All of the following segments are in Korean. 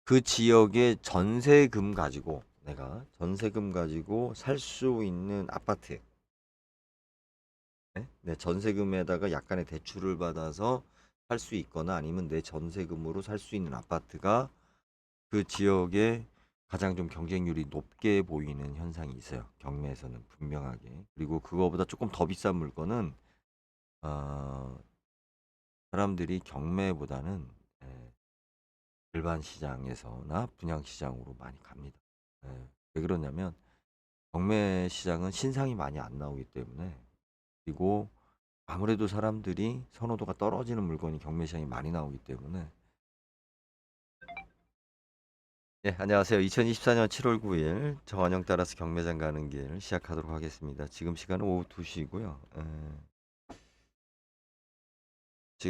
그 지역의 전세금 가지고 내가 전세금 가지고 살 수 있는 아파트. 네? 내 전세금에다가 약간의 대출을 받아서 살 수 있거나 아니면 내 전세금으로 살 수 있는 아파트가 그 지역에 가장 좀 경쟁률이 높게 보이는 현상이 있어요. 경매에서는 분명하게. 그리고 그거보다 조금 더 비싼 물건은 어, 사람들이 경매보다는 일반 시장에서나 분양 시장으로 많이 갑니다. 왜 그러냐면 경매 시장은 신상이 많이 안 나오기 때문에, 그리고 아무래도 사람들이 선호도가 떨어지는 물건이 경매 시장에 많이 나오기 때문에. 네, 안녕하세요. 2024년 7월 9일 정한영 따라서 경매장 가는 길 시작하도록 하겠습니다. 지금 시간은 오후 2시고요.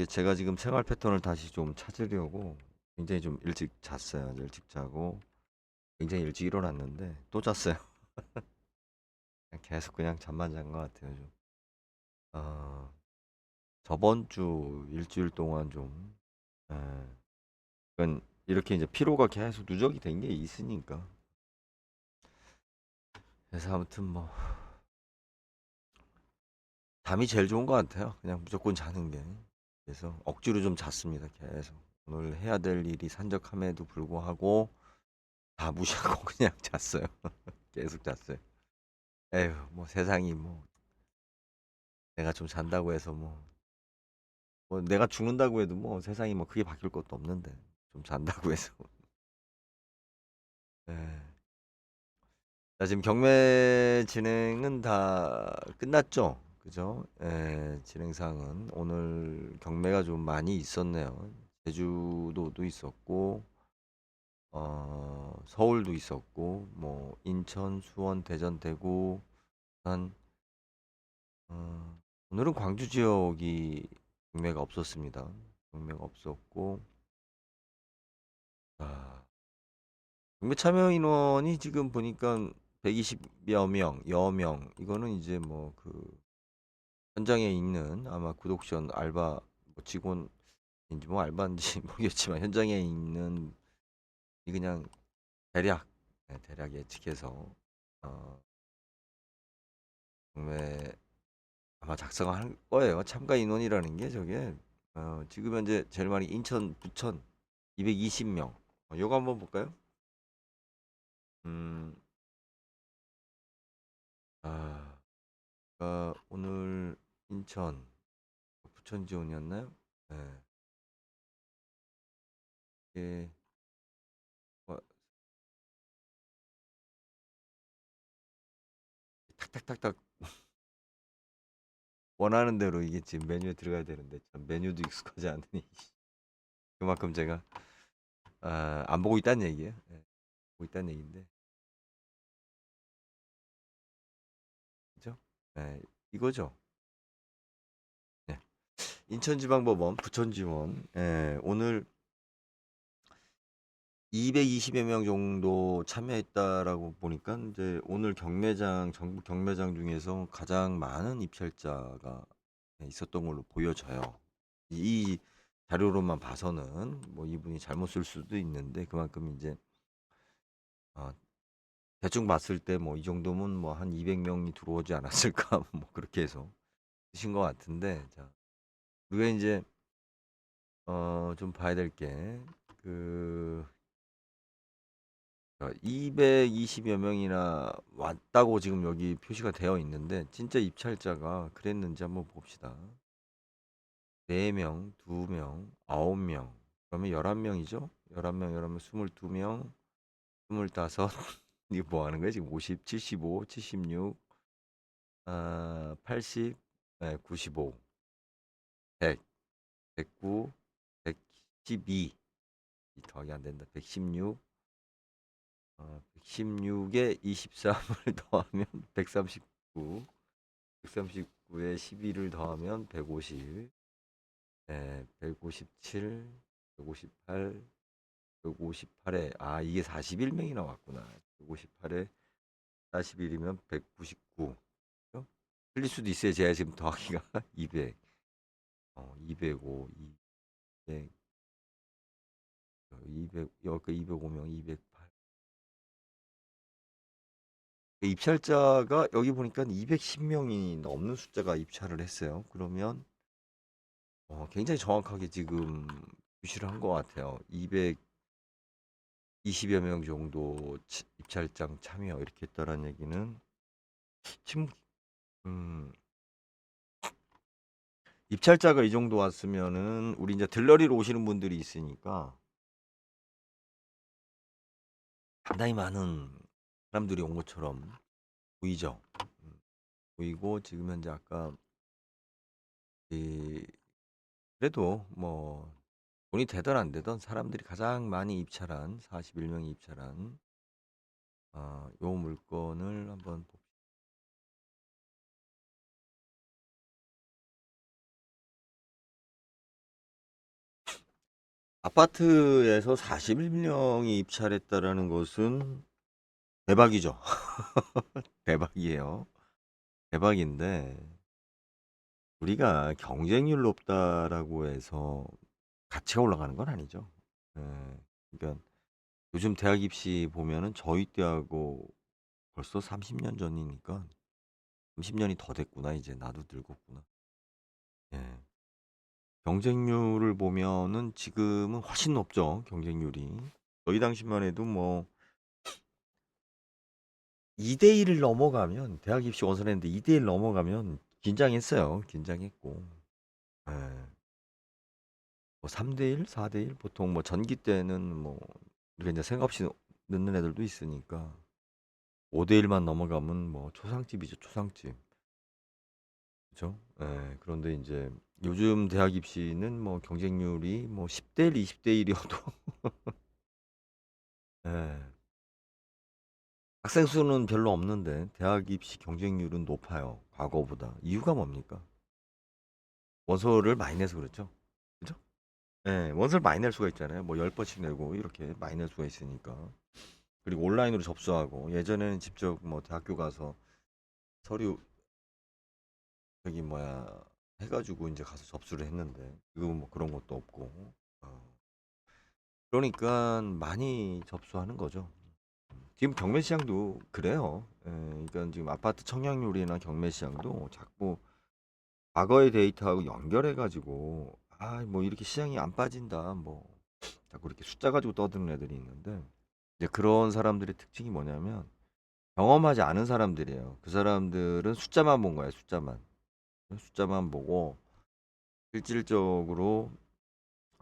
제가 지금 생활 패턴을 다시 좀 찾으려고 굉장히 좀 일찍 잤어요. 일찍 자고 굉장히 일찍 일어났는데 또 잤어요. 계속 그냥 잠만 잔 것 같아요. 좀. 어, 저번 주 일주일 동안 좀, 에, 그러니까 이렇게 이제 피로가 계속 누적이 된 게 있으니까. 그래서 아무튼 뭐 잠이 제일 좋은 것 같아요. 그냥 무조건 자는 게. 그래서 억지로 좀 잤습니다. 계속. 오늘 해야 될 일이 산적함에도 불구하고 다 무시하고 그냥 잤어요. 계속 잤어요. 에휴, 뭐 세상이 뭐 내가 좀 잔다고 해서 뭐 내가 죽는다고 해도 뭐 세상이 뭐 크게 바뀔 것도 없는데 좀 잔다고 해서. 예. 자, 지금 경매 진행은 다 끝났죠? 그죠? 예, 진행상은 오늘 경매가 좀 많이 있었네요. 제주도도 있었고, 서울도 있었고, 뭐 인천, 수원, 대전, 대구, 한 오늘은 광주 지역이 경매가 없었습니다. 경매가 없었고, 아, 경매 참여 인원이 지금 보니까 120여 명, 여 명. 이거는 이제 뭐 그 현장에 있는 아마 구독션 알바 뭐 직원인지 뭐 알바인지 모르겠지만 현장에 있는 이 그냥 대략, 대략 예측해서 어, 경매 아마 작성할 거예요. 참가 인원이라는 게 저게 지금 현재 제일 많이 인천, 부천 220명. 요거 한번 볼까요? 음, 아, 오늘 인천, 부천 지원이었나요? 네. 이게 어, 탁탁탁탁 원하는 대로 이게 지금 메뉴에 들어가야 되는데 참 메뉴도 익숙하지 않으니 그만큼 제가 안 보고 있다는 얘기예요. 보고 있다는 얘기인데, 그죠? 네, 이거죠. 네. 인천지방법원 부천지원, 오늘 220여 명 정도 참여했다라고 보니까 이제 오늘 경매장 전국 경매장 중에서 가장 많은 입찰자가 있었던 걸로 보여져요. 이 자료로만 봐서는 뭐 이분이 잘못 쓸 수도 있는데 그만큼 이제 어, 대충 봤을 때 뭐 이 정도면 뭐 한 200명이 들어오지 않았을까 뭐 그렇게 해서 쓰신 것 같은데, 자 우리가 이제 좀 봐야 될 게 그 220여 명이나 왔다고 지금 여기 표시가 되어 있는데 진짜 입찰자가 그랬는지 한번 봅시다. 4명, 2명, 9명, 그러면 11명이죠? 11명, 11명, 22명, 25. 이게 뭐 하는 거야? 지금 50, 75, 76, 80, 95, 100, 109, 112. 더하기 안 된다. 116, 116에 23을 더하면 139, 139에 12를 더하면 150, 157, 158, 158에 이게 41명이 나왔구나. 158에 41이면 199. 그죠? 틀릴 수도 있어요. 제가 지금 더하기가 200, 205, 200, 200 여기 205명, 208. 입찰자가 여기 보니까 210명이 넘는 숫자가 입찰을 했어요. 그러면 굉장히 정확하게 지금 표시를 한 것 같아요. 220여 명 정도 입찰장 참여 이렇게 했다라는 얘기는 지금 입찰자가 이 정도 왔으면은 우리 이제 들러리로 오시는 분들이 있으니까 상당히 많은 사람들이 온 것처럼 보이죠. 보이고 지금 현재 아까 그래도 뭐 돈이 되든 안 되든 사람들이 가장 많이 입찰한 41명이 입찰한 요 물건을 한번 봅시다. 아파트에서 41명이 입찰했다라는 것은 대박이죠. 대박이에요. 대박인데 우리가 경쟁률 높다라고 해서 가치가 올라가는 건 아니죠. 예. 그러니까 요즘 대학 입시 보면은 저희 때하고 벌써 30년 전이니까 30년이 더 됐구나. 이제 나도 늙었구나. 예. 경쟁률을 보면은 지금은 훨씬 높죠. 경쟁률이. 저희 당시만 해도 뭐 2대 1을 넘어가면 대학 입시 원서냈는데 2대 1 넘어가면 긴장했어요. 긴장했고. 예. 뭐 3대 1, 4대 1 보통 뭐 전기 때는 뭐 우리가 이제 생각 없이 넣는 애들도 있으니까 5대 1만 넘어가면 뭐 초상집이죠, 초상집. 그죠? 예. 그런데 이제 요즘 대학 입시는 뭐 경쟁률이 뭐 10대 1, 20대 1이어도 예. 학생 수는 별로 없는데 대학 입시 경쟁률은 높아요. 과거보다. 이유가 뭡니까? 원서를 많이 내서 그렇죠. 그죠? 예, 원서를 많이 낼 수가 있잖아요. 뭐 10번씩 내고 이렇게 많이 낼 수가 있으니까. 그리고 온라인으로 접수하고 예전에는 직접 뭐 대학교 가서 서류 저기 뭐야 해가지고 이제 가서 접수를 했는데 지금은 뭐 그런 것도 없고 그러니까 많이 접수하는 거죠. 지금 경매 시장도 그래요. 예, 그러니까 지금 아파트 청약률이나 경매 시장도 자꾸 과거의 데이터하고 연결해가지고 뭐 이렇게 시장이 안 빠진다 뭐 자꾸 이렇게 숫자 가지고 떠드는 애들이 있는데 이제 그런 사람들의 특징이 뭐냐면 경험하지 않은 사람들이에요. 그 사람들은 숫자만 본 거예요. 숫자만 보고 실질적으로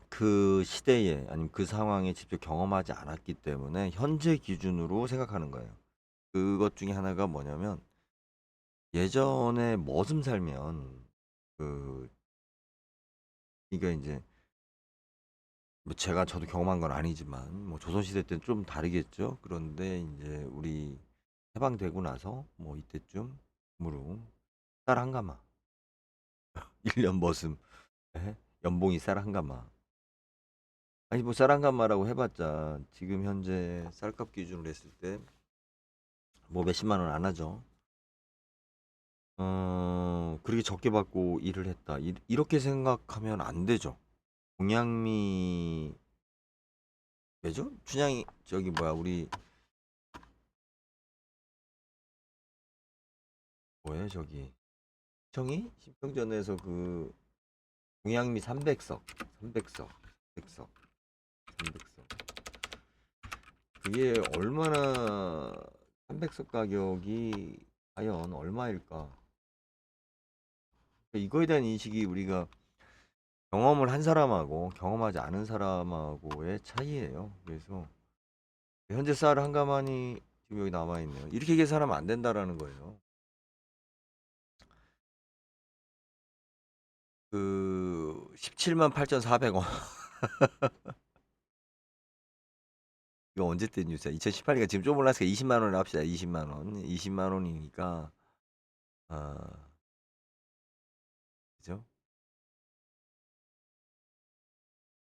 그 시대에 아니면 그 상황에 직접 경험하지 않았기 때문에 현재 기준으로 생각하는 거예요. 그것 중에 하나가 뭐냐면 예전에 머슴 살면 그 이게 이제 뭐 제가 저도 경험한 건 아니지만 뭐 조선시대 때는 좀 다르겠죠. 그런데 이제 우리 해방되고 나서 뭐 이때쯤으로 쌀 한 가마 1년 머슴 예? 연봉이 쌀 한 가마 아니 뭐 쌀 한 가마라고 해봤자 지금 현재 쌀값 기준으로 했을 때 뭐 몇십만 원 안 하죠. 그렇게 적게 받고 일을 했다. 이렇게 생각하면 안 되죠. 동양미 왜죠? 춘향이 저기 뭐야 우리 뭐예요 저기 시청이 심평전에서 그 동양미 300석 300석 100석 300석 그게 얼마나 300석 가격이 과연 얼마일까? 이거에 대한 인식이 우리가 경험을 한 사람하고 경험하지 않은 사람하고의 차이예요. 그래서 현재 쌀 한 가마니 지금 여기 남아 있네요. 이렇게 계산하면 안 된다라는 거예요. 그 17만 8,400원. 이거 언제 때 뉴스야? 2018년이니까 지금 좀 올랐으니까 20만 원을 합시다. 20만 원. 20만 원이니까 그죠?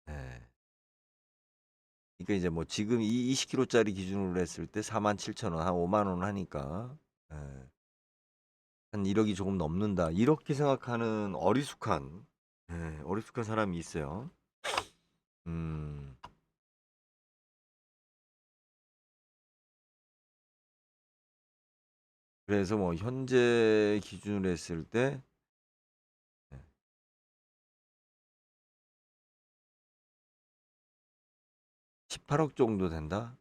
네. 그러니까 이제 뭐 지금 이 20kg짜리 기준으로 했을 때 47,000원, 한 5만 원 하니까 예. 한 1억이 조금 넘는다. 이렇게 생각하는 어리숙한 사람이 있어요. 음. 그래서 뭐 현재 기준으로 했을 때 네. 18억 정도 된다.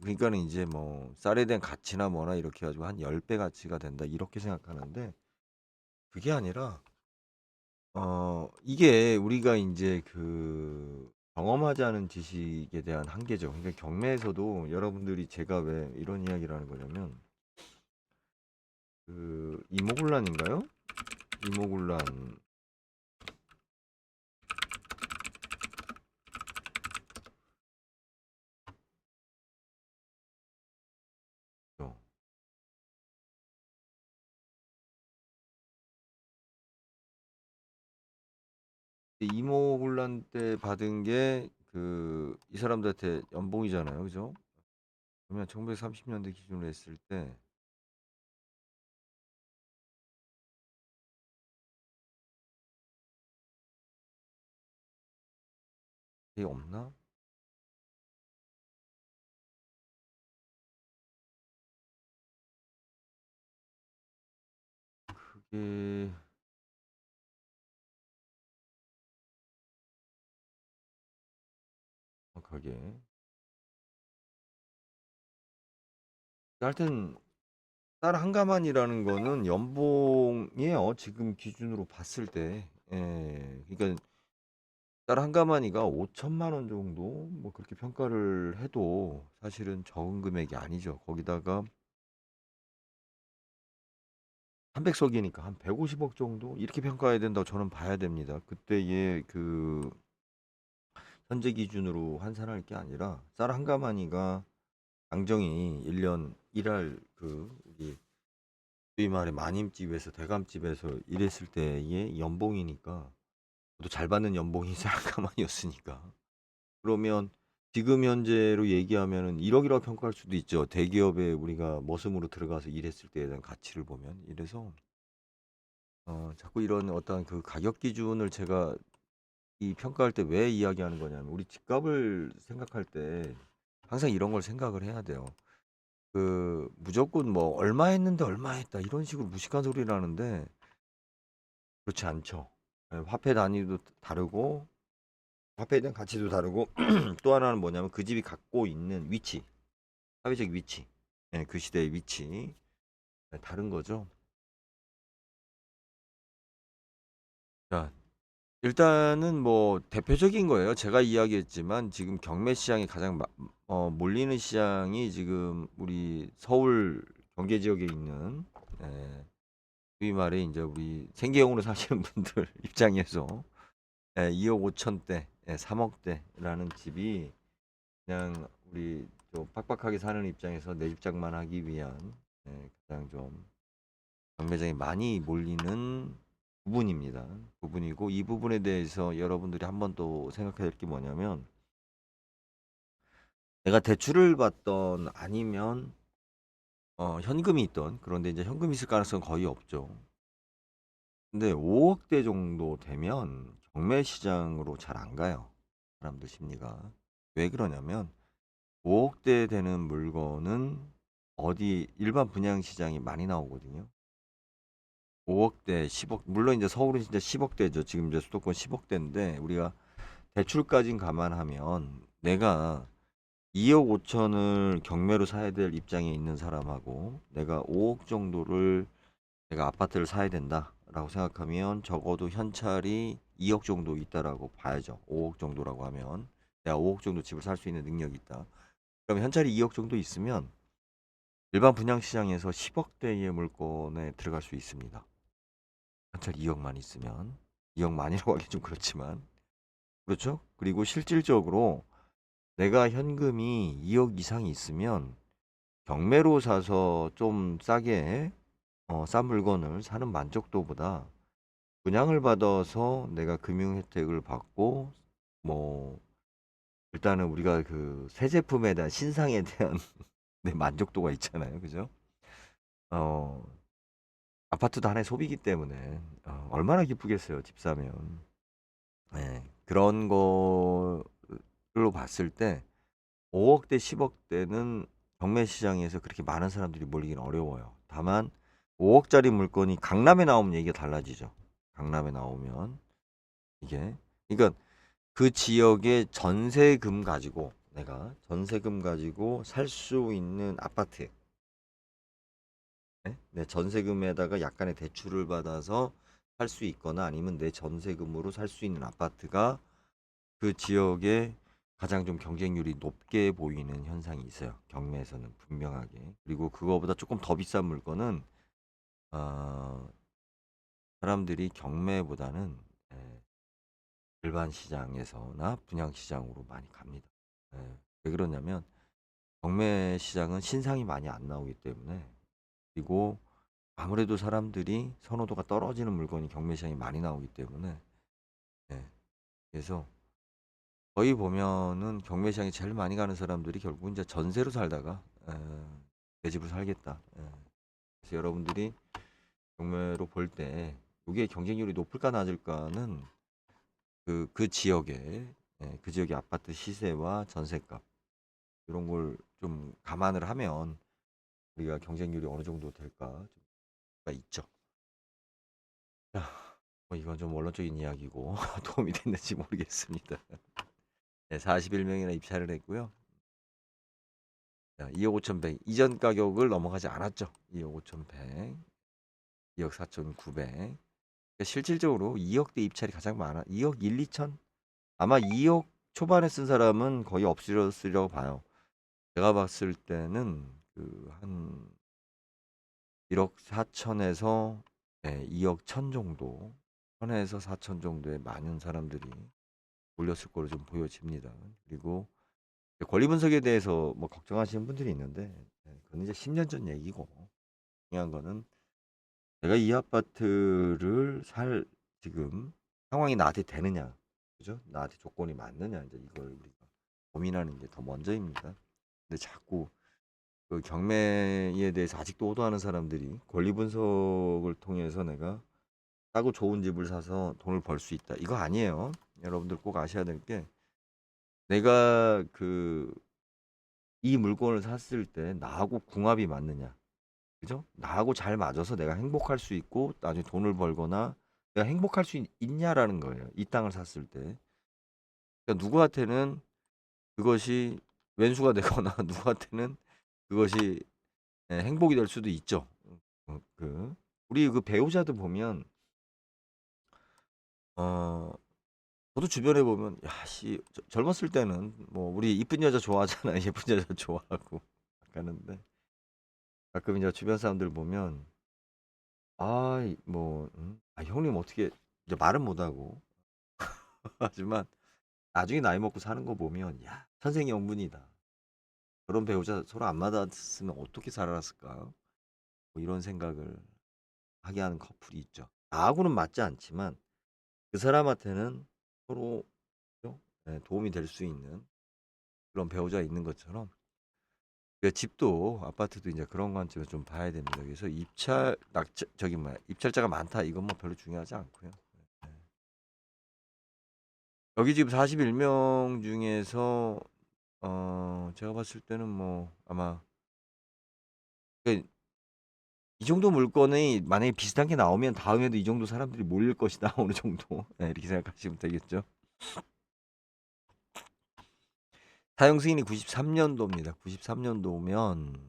그러니까는 이제 뭐 쌀에 대한 가치나 뭐나 이렇게 해 가지고 한 10배 가치가 된다 이렇게 생각하는데 그게 아니라 이게 우리가 인제 그 경험하지 않은 지식에 대한 한계죠. 그러니까 경매에서도 여러분들이 제가 왜 이런 이야기를 하는 거냐면 그 이모군란인가요? 이모군란 죠. 이모군란 때 받은 게 그 이 사람들한테 연봉이잖아요. 그죠? 그러면 1930년대 기준으로 했을 때 그게 없나? 그게 정확하게 하여튼 쌀 한 가만이라는 거는 연봉이에요. 지금 기준으로 봤을 때. 예. 그러니까 쌀 한 가마니가 5천만 원 정도 뭐 그렇게 평가를 해도 사실은 적은 금액이 아니죠. 거기다가 300석이니까 한 150억 정도 이렇게 평가해야 된다고 저는 봐야 됩니다. 그때의 그 현재 기준으로 환산할 게 아니라 쌀 한 가마니가 당정이 1년 일할 그 우리 소위 말해 마님집에서 대감집에서 일했을 때의 연봉이니까 저도 잘 받는 연봉이 쌀 한 가마니였으니까 그러면 지금 현재로 얘기하면은 1억이라고 평가할 수도 있죠. 대기업에 우리가 머슴으로 들어가서 일했을 때에 대한 가치를 보면. 이래서 자꾸 이런 어떤 그 가격 기준을 제가 이 평가할 때 왜 이야기하는 거냐면 우리 집값을 생각할 때 항상 이런 걸 생각을 해야 돼요. 그 무조건 뭐 얼마 했는데 얼마 했다 이런 식으로 무식한 소리를 하는데 그렇지 않죠. 예, 화폐 단위도 다르고 화폐에 대한 가치도 다르고 또 하나는 뭐냐면 그 집이 갖고 있는 위치, 사회적 위치, 예, 그 시대의 위치 다른 거죠. 자, 일단은 뭐 대표적인 거예요. 제가 이야기했지만 지금 경매 시장이 가장 몰리는 시장이 지금 우리 서울 경계 지역에 있는 소위 말해 이제 우리 생계형으로 사시는 분들 입장에서 2억 5천대, 3억대라는 집이 그냥 우리 좀 빡빡하게 사는 입장에서 내 집장만 하기 위한 가장 좀 경매장이 많이 몰리는 부분입니다. 부분이고 이 부분에 대해서 여러분들이 한 번 또 생각해야 될 게 뭐냐면 내가 대출을 받던 아니면 현금이 있던 그런데 이제 현금이 있을 가능성은 거의 없죠. 근데 5억대 정도 되면 경매 시장으로 잘 안 가요. 사람들 심리가. 왜 그러냐면 5억대 되는 물건은 어디 일반 분양 시장이 많이 나오거든요. 5억대, 10억, 물론 이제 서울은 진짜 10억대죠. 지금 이제 수도권 10억대인데 우리가 대출까진 감안하면 내가 2억 5천을 경매로 사야 될 입장에 있는 사람하고 내가 5억 정도를 내가 아파트를 사야 된다라고 생각하면 적어도 현찰이 2억 정도 있다라고 봐야죠. 5억 정도라고 하면 내가 5억 정도 집을 살 수 있는 능력이 있다. 그럼 현찰이 2억 정도 있으면 일반 분양시장에서 10억대의 물건에 들어갈 수 있습니다. 현찰 2억만 있으면 2억만이라고 하기 좀 그렇지만 그렇죠? 그리고 실질적으로 내가 현금이 2억 이상이 있으면 경매로 사서 좀 싸게 싼 물건을 사는 만족도보다 분양을 받아서 내가 금융 혜택을 받고 뭐 일단은 우리가 그 새 제품에 대한 신상에 대한 내 만족도가 있잖아요. 그죠? 어, 아파트도 하나의 소비이기 때문에 얼마나 기쁘겠어요. 집 사면. 예, 그런 거로 봤을 때 5억대, 10억대는 경매 시장에서 그렇게 많은 사람들이 몰리긴 어려워요. 다만 5억짜리 물건이 강남에 나오면 얘기가 달라지죠. 강남에 나오면 이게 그러니까 그 지역의 전세금 가지고 내가 전세금 가지고 살 수 있는 아파트, 네? 내 전세금에다가 약간의 대출을 받아서 살 수 있거나 아니면 내 전세금으로 살 수 있는 아파트가 그 지역에 가장 좀 경쟁률이 높게 보이는 현상이 있어요. 경매에서는 분명하게. 그리고 그거보다 조금 더 비싼 물건은 어, 사람들이 경매보다는 일반 시장에서나 분양 시장으로 많이 갑니다. 왜 그러냐면 경매 시장은 신상이 많이 안 나오기 때문에, 그리고 아무래도 사람들이 선호도가 떨어지는 물건이 경매 시장이 많이 나오기 때문에, 예, 그래서 거의 보면은 경매 시장에 제일 많이 가는 사람들이 결국 이제 전세로 살다가 내 집을 살겠다. 그래서 여러분들이 경매로 볼 때 이게 경쟁률이 높을까 낮을까는 그 지역의 그 지역의 아파트 시세와 전세값 이런 걸 좀 감안을 하면 우리가 경쟁률이 어느 정도 될까 가 있죠. 자, 이건 좀 원론적인 이야기고 도움이 됐는지 모르겠습니다. 네, 41명이나 입찰을 했고요. 자, 2억 5,100 이전 가격을 넘어가지 않았죠. 2억 5,100, 2억 4,900. 그러니까 실질적으로 2억대 입찰이 가장 많아. 2억 1, 2천. 아마 2억 초반에 쓴 사람은 거의 없으리라고 봐요. 제가 봤을 때는 그 한 1억 4천에서 2억 1천 정도, 1천에서 4천 정도의 많은 사람들이 올렸을 거로 좀 보여집니다. 그리고 권리 분석에 대해서 뭐 걱정하시는 분들이 있는데, 그건 이제 10년 전 얘기고, 중요한 거는 내가 이 아파트를 살 지금 상황이 나한테 되느냐, 그죠? 나한테 조건이 맞느냐, 이제 이걸 우리가 고민하는 게 더 먼저입니다. 근데 자꾸 그 경매에 대해서 아직도 호도하는 사람들이 권리 분석을 통해서 내가 싸고 좋은 집을 사서 돈을 벌 수 있다. 이거 아니에요. 여러분들 꼭 아셔야 될 게, 내가 이 물건을 샀을 때 나하고 궁합이 맞느냐. 그죠? 나하고 잘 맞아서 내가 행복할 수 있고 나중에 돈을 벌거나 내가 행복할 수 있냐라는 거예요. 이 땅을 샀을 때. 그러니까 누구한테는 그것이 왼수가 되거나 누구한테는 그것이 행복이 될 수도 있죠. 우리 그 배우자들 보면 어 저도 주변에 보면 야씨 젊었을 때는 뭐 우리 이쁜 여자 좋아하잖아. 예쁜 여자 좋아하고 하는데 가끔 이제 주변 사람들 보면 뭐 형님 어떻게 이제 말은 못하고 하지만 나중에 나이 먹고 사는 거 보면 야 천생연분이다. 그런 배우자 서로 안 맞았으면 어떻게 살았을까? 뭐 이런 생각을 하게 하는 커플이 있죠. 나하고는 맞지 않지만 그 사람한테는 서로 그죠? 도움이 될 수 있는 그런 배우자가 있는 것처럼 집도 아파트도 이제 그런 관점에서 좀 봐야 됩니다. 그래서 입찰자가 많다 이건 뭐 별로 중요하지 않고요. 여기 지금 41명 중에서 제가 봤을 때는 뭐 아마 그이 정도 물건이 만약에 비슷한 게 나오면 다음에도 이 정도 사람들이 몰릴 것이다 어느 정도 이렇게 생각하시면 되겠죠. 사용 승인이 93년도입니다. 93년도면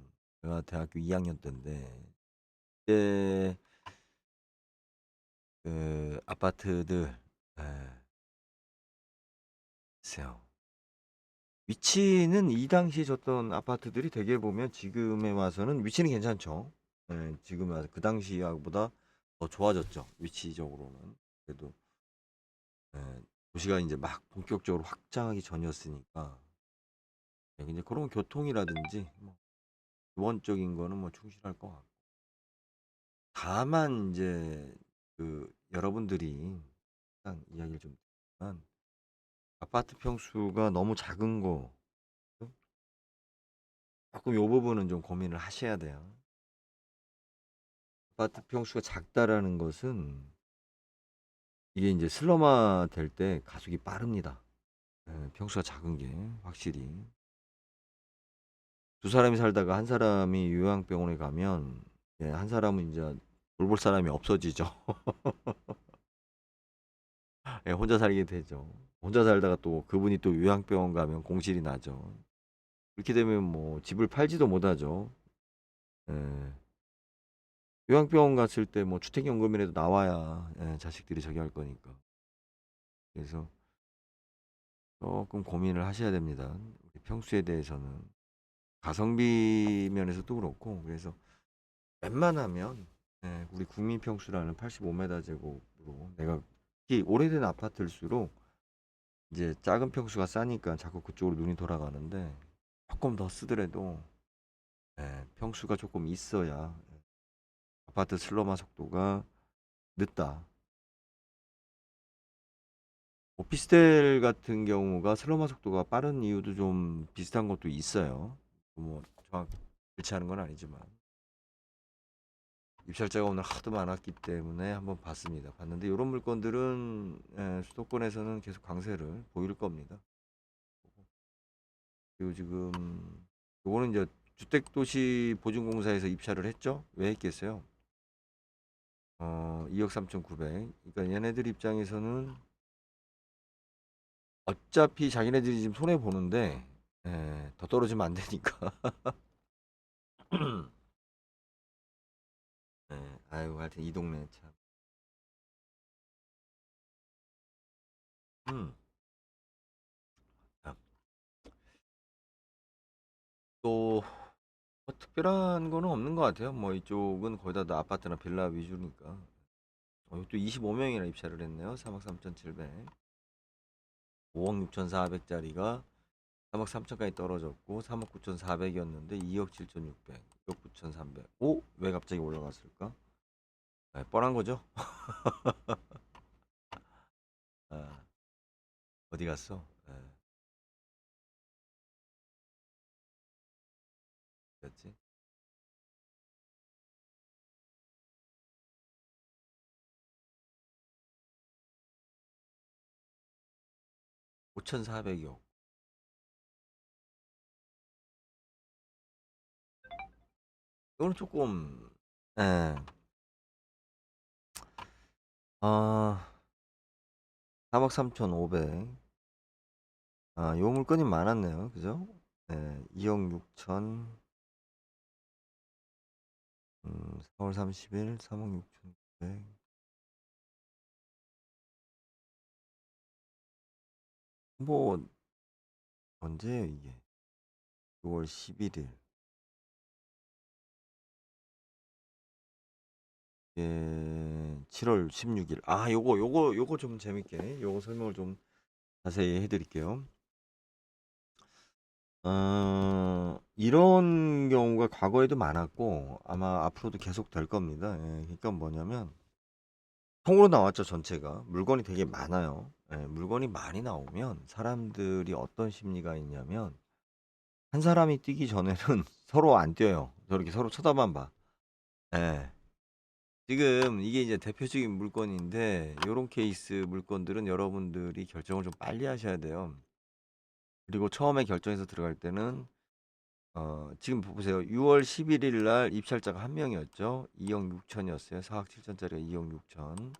제가 대학교 2학년 때인데 그때 그 아파트들 글쎄요. 위치는 이 당시에 졌던 아파트들이 대개 보면 지금에 와서는 위치는 괜찮죠. 지금 와서 그 당시보다 더 좋아졌죠. 위치적으로는. 그래도 도시가 이제 막 본격적으로 확장하기 전이었으니까. 이제 그런 교통이라든지 뭐 기본적인 거는 뭐 충실할 것 같고. 다만 이제 여러분들이 일단 이야기를 좀 드리면 아파트 평수가 너무 작은 거 조금 요 부분은 좀 고민을 하셔야 돼요. 아파트 평수가 작다라는 것은 이게 이제 슬럼화 될 때 가속이 빠릅니다. 평수가 작은 게 확실히 두 사람이 살다가 한 사람이 요양병원에 가면 예, 한 사람은 이제 돌볼 사람이 없어지죠. 예, 혼자 살게 되죠. 혼자 살다가 또 그분이 또 요양병원 가면 공실이 나죠. 그렇게 되면 뭐 집을 팔지도 못하죠. 예. 요양병원 갔을 때 뭐 주택연금이라도 나와야 예, 자식들이 저기 할 거니까. 그래서 조금 고민을 하셔야 됩니다. 우리 평수에 대해서는 가성비 면에서도 그렇고 그래서 웬만하면 예, 우리 국민평수라는 85m 제곱으로 내가 특히 오래된 아파트일수록 이제 작은 평수가 싸니까 자꾸 그쪽으로 눈이 돌아가는데 조금 더 쓰더라도 예, 평수가 조금 있어야 아파트 슬럼화 속도가 늦다. 오피스텔 같은 경우가 슬럼화 속도가 빠른 이유도 좀 비슷한 것도 있어요. 뭐 정확 일치하는 건 아니지만 입찰자가 오늘 하도 많았기 때문에 한번 봤습니다. 봤는데 이런 물건들은 수도권에서는 계속 강세를 보일 겁니다. 그리고 지금 요거는 이제 주택도시보증공사에서 입찰을 했죠. 왜 했겠어요? 2억 3,900. 그러니까 얘네들 입장에서는 어차피 자기네들이 지금 손해 보는데 더 떨어지면 안 되니까. 아유 하여튼 이 동네 참. 음. 아, 또 뭐 특별한 거는 없는 것 같아요. 뭐 이쪽은 거의 다 아파트나 빌라 위주니까. 또 25명이나 입찰을 했네요. 3억 3,700. 5억 6,400짜리가 3억 3천까지 떨어졌고 3억 9,400이었는데 2억 7,600, 2억 9,300. 오? 왜 갑자기 올라갔을까? 뻔한 거죠? 아, 어디 갔어? 어디였지? 5,400이요. 이거는 조금 예. 아, 3억 3,500. 요 물건이 많았네요. 그죠? 2억 6천, 4월 30일 3억 6,900. 뭐 언제예요 이게? 6월 11일. 예, 7월 16일. 요거 좀 재밌게 요거 설명을 좀 자세히 해드릴게요. 이런 경우가 과거에도 많았고 아마 앞으로도 계속 될 겁니다. 그러니까 뭐냐면 통으로 나왔죠 전체가 물건이 되게 많아요. 물건이 많이 나오면 사람들이 어떤 심리가 있냐면 한 사람이 뛰기 전에는 서로 안 뛰어요. 저렇게 서로 쳐다만 봐. 예. 지금 이게 이제 대표적인 물건인데 요런 케이스 물건들은 여러분들이 결정을 좀 빨리 하셔야 돼요. 그리고 처음에 결정해서 들어갈 때는 지금 보세요. 6월 11일 날 입찰자가 한 명이었죠. 2억 6천이었어요. 4억 7천짜리가 2억 6천.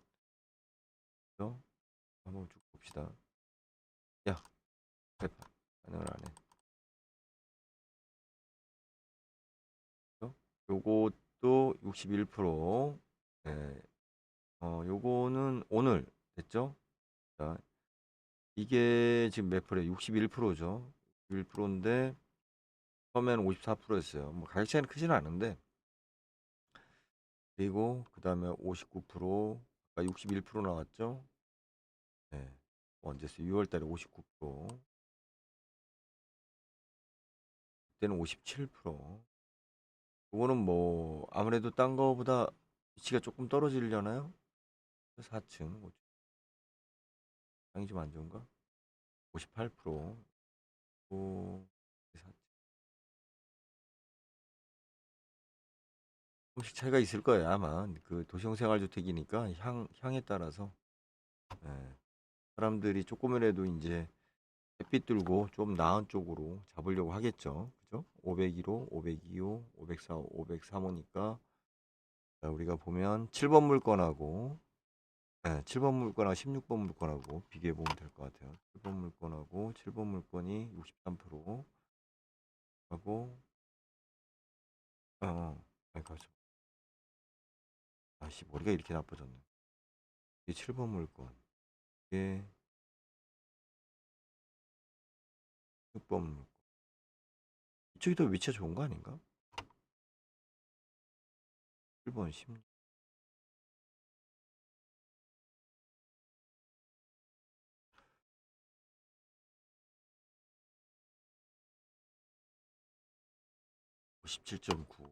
그죠? 한번 쭉 봅시다. 야, 됐다. 반응을 안 해. 그죠? 요것도 61%. 네. 요거는 오늘 됐죠? 자, 이게 지금 몇 프로예요? 61%죠. 61%인데 처음에는 54%였어요. 뭐 가격 차이는 크지는 않은데. 그리고 그 다음에 59%, 아까 61% 나왔죠? 네. 언제였어요? 6월 달에 59%. 그때는 57%. 그거는 뭐 아무래도 딴 거보다 위치가 조금 떨어지려나요? 4층. 땅이 좀 안 좋은가? 58%. 오, 4층. 조금씩 차이가 있을 거예요, 아마. 그 도시형 생활주택이니까 향에 따라서. 예. 사람들이 조금이라도 이제 햇빛 들고 좀 나은 쪽으로 잡으려고 하겠죠. 그죠? 502로 502호, 504, 503호니까 우리가 보면 7번 물건하고 7번 물건하고 16번 물건하고 비교해 보면 될 것 같아요. 7번 물건하고 7번 물건이 63% 하고 아니 가죠. 아씨 머리가 이렇게 나빠졌네. 이게 7번 물건 이게 6번 물건 이쪽이 더 위치가 좋은 거 아닌가? 7번 16 57.9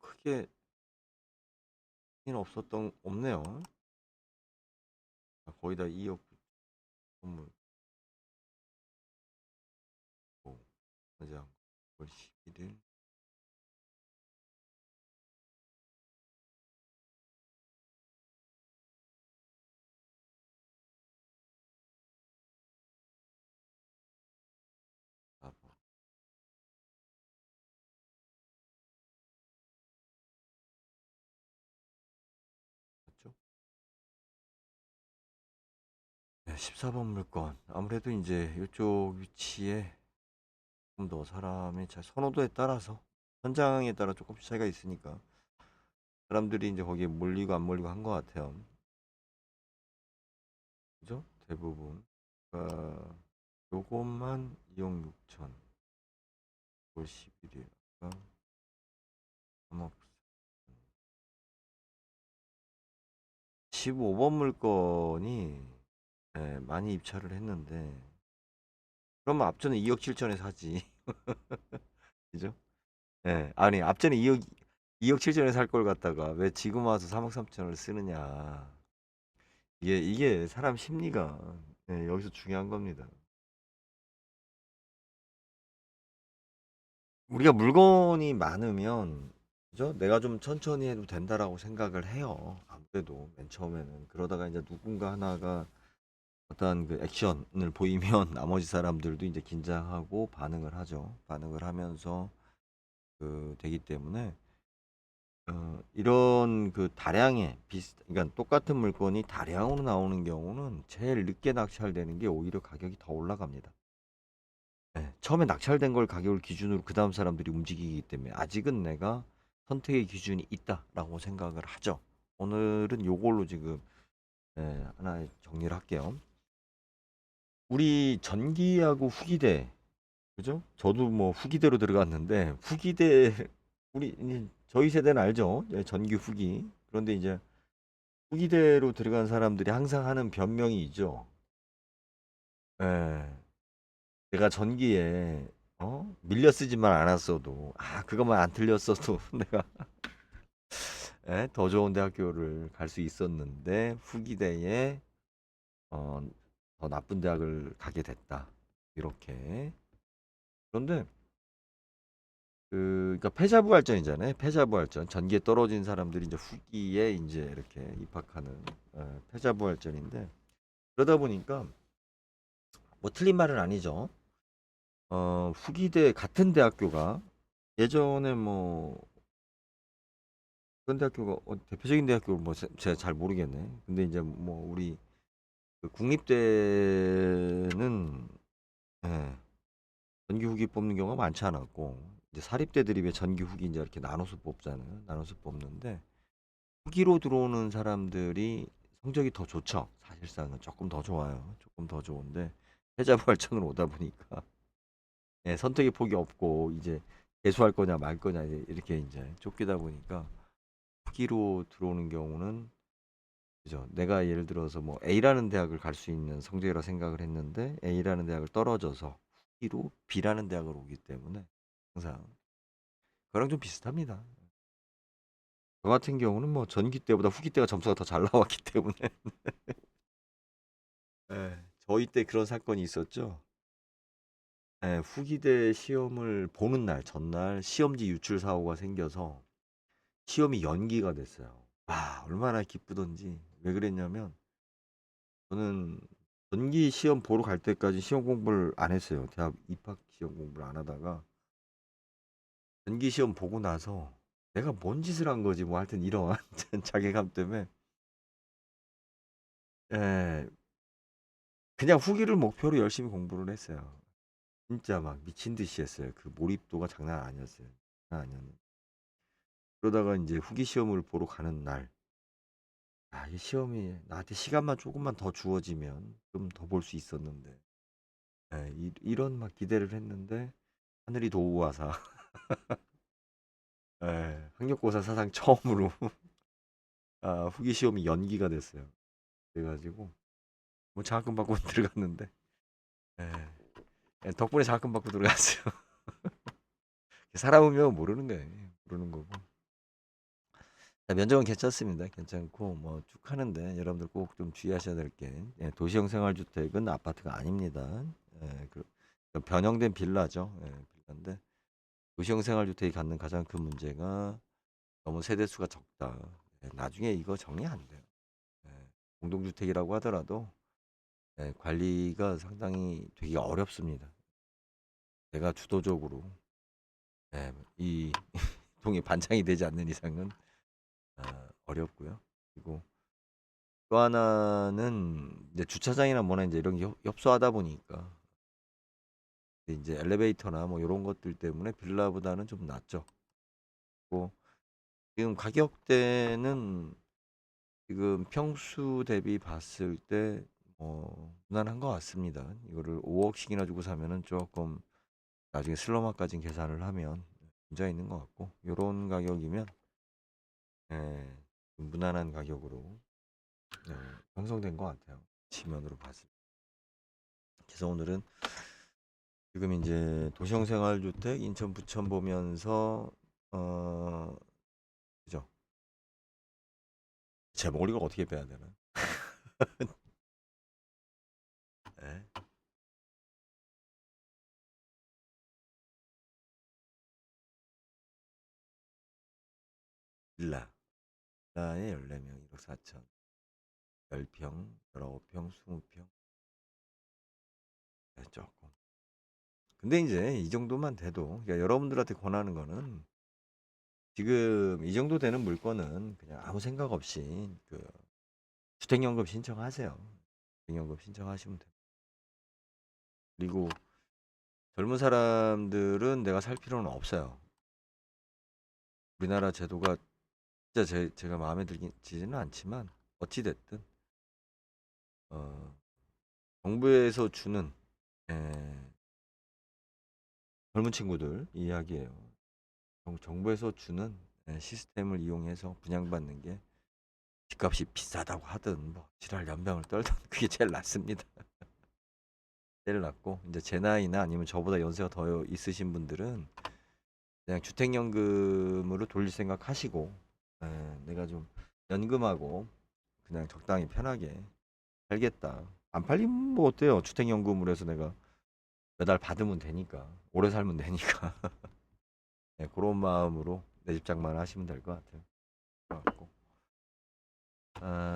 크게 없네요. 거의 다 2억 선물 가장 9월 11일 맞죠? 네, 14번 물건 아무래도 이제 이쪽 위치에 좀 더 사람의 선호도에 따라서 현장에 따라 조금씩 차이가 있으니까 사람들이 이제 거기에 몰리고 안 몰리고 한 것 같아요. 그죠? 대부분 요것만 2억 6천 9월 11일 3억 15번 물건이 많이 입찰을 했는데 그러면 앞전에 2억 7천에 사지. 그죠? 아니 앞전에 2억 7천에 살 걸 갖다가 왜 지금 와서 3억 3천을 쓰느냐. 이게 사람 심리가 여기서 중요한 겁니다. 우리가 물건이 많으면 그죠? 내가 좀 천천히 해도 된다라고 생각을 해요. 아무래도 맨 처음에는 그러다가 이제 누군가 하나가 어떤 그 액션을 보이면 나머지 사람들도 이제 긴장하고 반응을 하죠. 반응을 하면서 되기 때문에 이런 그 다량의 그러니까 똑같은 물건이 다량으로 나오는 경우는 제일 늦게 낙찰되는 게 오히려 가격이 더 올라갑니다. 처음에 낙찰된 걸 가격을 기준으로 그 다음 사람들이 움직이기 때문에 아직은 내가 선택의 기준이 있다라고 생각을 하죠. 오늘은 요걸로 지금 하나 정리를 할게요. 우리 전기하고 후기대, 그죠? 저도 뭐 후기대로 들어갔는데 후기대 저희 세대는 알죠? 전기 후기. 그런데 이제 후기대로 들어간 사람들이 항상 하는 변명이 있죠. 예. 내가 전기에 밀려 쓰지만 않았어도 그것만 안 틀렸어도 내가 더 좋은 대학교를 갈 수 있었는데 후기대에 어, 더 나쁜 대학을 가게 됐다. 이렇게. 그런데 그러니까 패자부활전이잖아요. 패자부활전. 전기에 떨어진 사람들이 이제 후기에 이제 이렇게 입학하는 패자부활전인데 그러다 보니까 뭐 틀린 말은 아니죠. 후기대 같은 대학교가 예전에 뭐 그런 대학교가 대표적인 대학교 뭐 제가 잘 모르겠네. 근데 이제 뭐 우리 그 국립대는 예, 전기 후기 뽑는 경우가 많지 않았고 이제 사립대들이 왜 전기 후기 이제 이렇게 나눠서 뽑잖아요. 나눠서 뽑는데 후기로 들어오는 사람들이 성적이 더 좋죠. 사실상은 조금 더 좋아요. 조금 더 좋은데 패자부활전으로 오다 보니까 선택의 폭이 없고 이제 개수할 거냐 말 거냐 이렇게 이제 쫓기다 보니까 후기로 들어오는 경우는 그죠. 내가 예를 들어서 뭐 A라는 대학을 갈 수 있는 성적이라 생각을 했는데 A라는 대학을 떨어져서 후기로 B라는 대학을 오기 때문에 항상 그거랑 좀 비슷합니다. 저 같은 경우는 뭐 전기 때보다 후기 때가 점수가 더 잘 나왔기 때문에 저희 때 그런 사건이 있었죠. 후기대 시험을 보는 날 전날 시험지 유출 사고가 생겨서 시험이 연기가 됐어요. 얼마나 기쁘던지. 왜 그랬냐면 저는 전기 시험 보러 갈 때까지 시험 공부를 안 했어요. 대학 입학 시험 공부를 안 하다가 전기 시험 보고 나서 내가 뭔 짓을 한 거지 뭐 하여튼 이런 자괴감 때문에 예, 그냥 후기를 목표로 열심히 공부를 했어요. 진짜 막 미친 듯이 했어요. 그 몰입도가 장난 아니었어요. 장난 아니었는데. 그러다가 이제 후기 시험을 보러 가는 날, 아, 이 시험이 나한테 시간만 조금만 더 주어지면 좀 더 볼 수 있었는데, 예, 이런 막 기대를 했는데 하늘이 도우와사, 예, 학력고사 사상 처음으로 아, 후기 시험이 연기가 됐어요. 그래가지고 뭐 장학금 받고 들어갔는데, 예, 예, 덕분에 장학금 받고 들어갔어요. 살아보면 모르는 거예요. 모르는 거고. 면접은 괜찮습니다. 괜찮고 뭐 쭉 하는데 여러분들 꼭 좀 주의하셔야 될 게, 예, 도시형 생활주택은 아파트가 아닙니다. 예, 변형된 빌라죠. 예, 빌라인데 도시형 생활주택이 갖는 가장 큰 문제가 너무 세대수가 적다. 예, 나중에 이거 정리 안 돼요. 예, 공동주택이라고 하더라도 예, 관리가 상당히 되게 어렵습니다. 내가 주도적으로 예, 이 동이 반창이 되지 않는 이상은 어렵고요. 그리고 또 하나는 이제 주차장이나 뭐나 이제 이런 게 협소하다 보니까 이제 엘리베이터나 뭐 이런 것들 때문에 빌라보다는 좀 낫죠. 뭐 지금 가격대는 지금 평수 대비 봤을 때 무난한 것 같습니다. 이거를 5억씩이나 주고 사면은 조금 나중에 슬로마까지 계산을 하면 문제가 있는 것 같고 요런 가격이면 예, 무난한 가격으로 예, 형성된 것 같아요. 지면으로 봤을 때. 그래서 오늘은 지금 이제 도시형 생활주택 인천 부천 보면서 어 그죠? 제목을 이걸 어떻게 빼야 되나? 예. 빌라 빌라에 14명 1억 4천 10평 19평 20평 네, 조금 근데 이제 이 정도만 돼도 그러니까 여러분들한테 권하는 거는 지금 이 정도 되는 물건은 그냥 아무 생각 없이 그 주택연금 신청하세요. 주택연금 신청하시면 돼요. 그리고 젊은 사람들은 내가 살 필요는 없어요. 우리나라 제도가 진짜 제가 마음에 들지는 않지만 어찌 됐든 어, 정부에서 주는 에, 젊은 친구들 이야기예요. 정부에서 주는 시스템을 이용해서 분양받는 게 집값이 비싸다고 하든 뭐 지랄 연병을 떨든 그게 제일 낫습니다. 제일 낫고 이제 제 나이나 아니면 저보다 연세가 더 있으신 분들은 그냥 주택연금으로 돌릴 생각 하시고 내가 좀 연금하고 그냥 적당히 편하게 살겠다. 안 팔리면 뭐 어때요? 주택연금으로 해서 내가 매달 받으면 되니까 오래 살면 되니까 네, 그런 마음으로 내 집장만 하시면 될 것 같아요. 그래갖고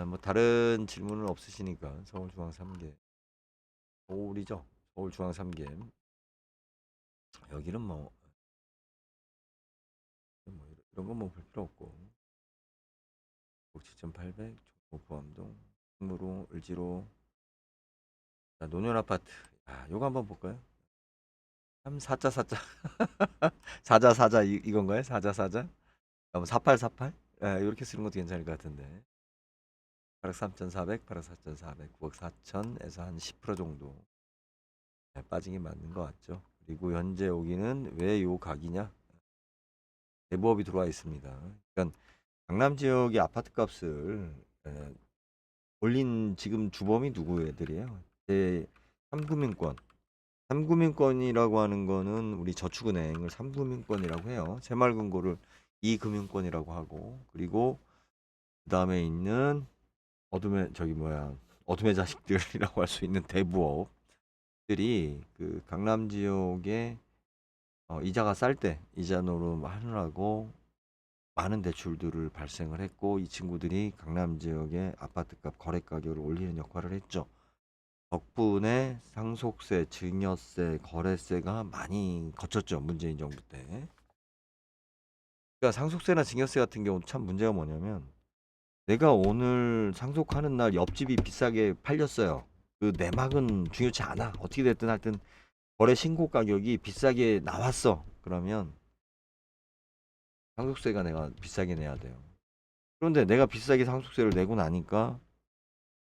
뭐 다른 질문은 없으시니까 서울중앙 3개 서울이죠. 서울중앙 3개 여기는 이런 건 뭐 볼 필요 없고 7,800 종로 보암동 충무로 을지로 자, 노년 아파트 요거 한번 볼까요? 4자 4자 4자 4자 이건가요? 4자 4자 4848 이렇게 쓰는 것도 괜찮을 것 같은데 8억 3,400 8억 4,400 9억 4천에서 한 10% 정도 빠진 게 맞는 것 같죠. 그리고 현재 여기는 왜 요 각이냐? 대부업이 들어와 있습니다. 그러니까 강남 지역의 아파트 값을 에, 올린 지금 주범이 누구 애들이에요? 제 3금융권. 3금융권이라고 하는 거는 우리 저축은행을 3금융권이라고 해요. 새마을금고를 2금융권이라고 하고 그리고 그다음에 있는 어둠의 자식들이라고 할 수 있는 대부업들이 그 강남 지역에 이자가 쌀 때 이자 노름하느라고 많은 대출들을 발생을 했고 이 친구들이 강남 지역의 아파트값 거래 가격을 올리는 역할을 했죠. 덕분에 상속세, 증여세, 거래세가 많이 거쳤죠. 문재인 정부 때. 그러니까 상속세나 증여세 같은 경우도 참 문제가 뭐냐면 내가 오늘 상속하는 날 옆집이 비싸게 팔렸어요. 그 내막은 중요치 않아. 어떻게 됐든 하여튼 거래 신고 가격이 비싸게 나왔어. 그러면 상속세가 내가 비싸게 내야 돼요. 그런데 내가 비싸게 상속세를 내고 나니까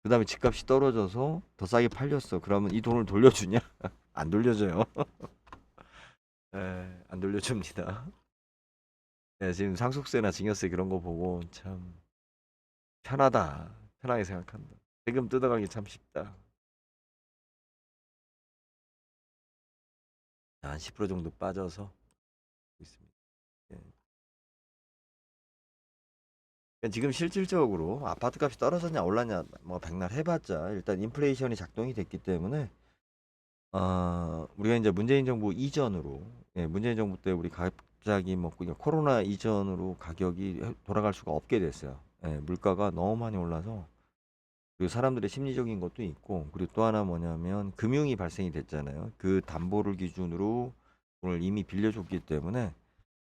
그 다음에 집값이 떨어져서 더 싸게 팔렸어. 그러면 이 돈을 돌려주냐? 안 돌려줘요. 안 돌려줍니다. 네, 지금 상속세나 증여세 그런 거 보고 참 편하다. 편하게 생각한다. 세금 뜯어가기 참 쉽다. 한 10% 정도 빠져서 있습니다. 예. 그러니까 지금 실질적으로 아파트 값이 떨어졌냐 올랐냐 뭐 백날 해봤자 일단 인플레이션이 작동이 됐기 때문에 우리가 이제 문재인 정부 이전으로 문재인 정부 때 우리 갑자기 뭐 그냥 코로나 이전으로 가격이 돌아갈 수가 없게 됐어요. 물가가 너무 많이 올라서 그리고 사람들의 심리적인 것도 있고 그리고 또 하나 뭐냐면 금융이 발생이 됐잖아요. 그 담보를 기준으로 돈을 이미 빌려줬기 때문에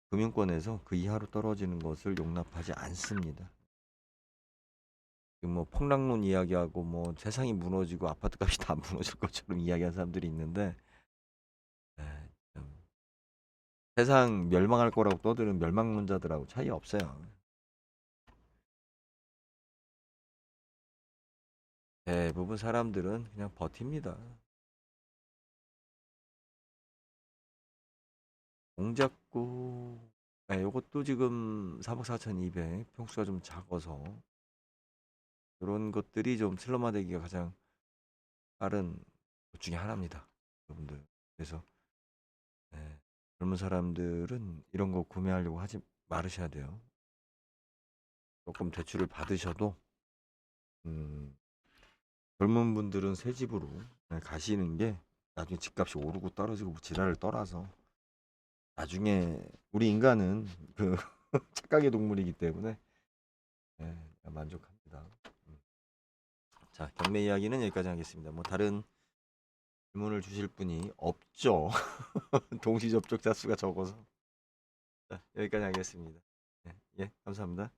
금융권에서 그 이하로 떨어지는 것을 용납하지 않습니다. 지금 뭐 폭락론 이야기하고 뭐 세상이 무너지고 아파트 값이 다 무너질 것처럼 이야기하는 사람들이 있는데 참 세상 멸망할 거라고 떠드는 멸망론자들하고 차이 없어요. 대부분 사람들은 그냥 버팁니다. 공작구 요것도 지금 4억 4,200 평수가 좀 작아서 이런 것들이 좀 슬럼화되기가 가장 빠른 것 중에 하나입니다. 여러분들. 그래서 젊은 사람들은 이런 거 구매하려고 하지 말으셔야 돼요. 조금 대출을 받으셔도 음, 젊은 분들은 새 집으로 가시는 게 나중에 집값이 오르고 떨어지고 뭐 지랄을 떠나서 나중에 우리 인간은 그 착각의 동물이기 때문에 만족합니다. 자, 경매 이야기는 여기까지 하겠습니다. 뭐 다른 질문을 주실 분이 없죠. 동시 접촉자 수가 적어서. 자, 여기까지 하겠습니다. 예, 감사합니다.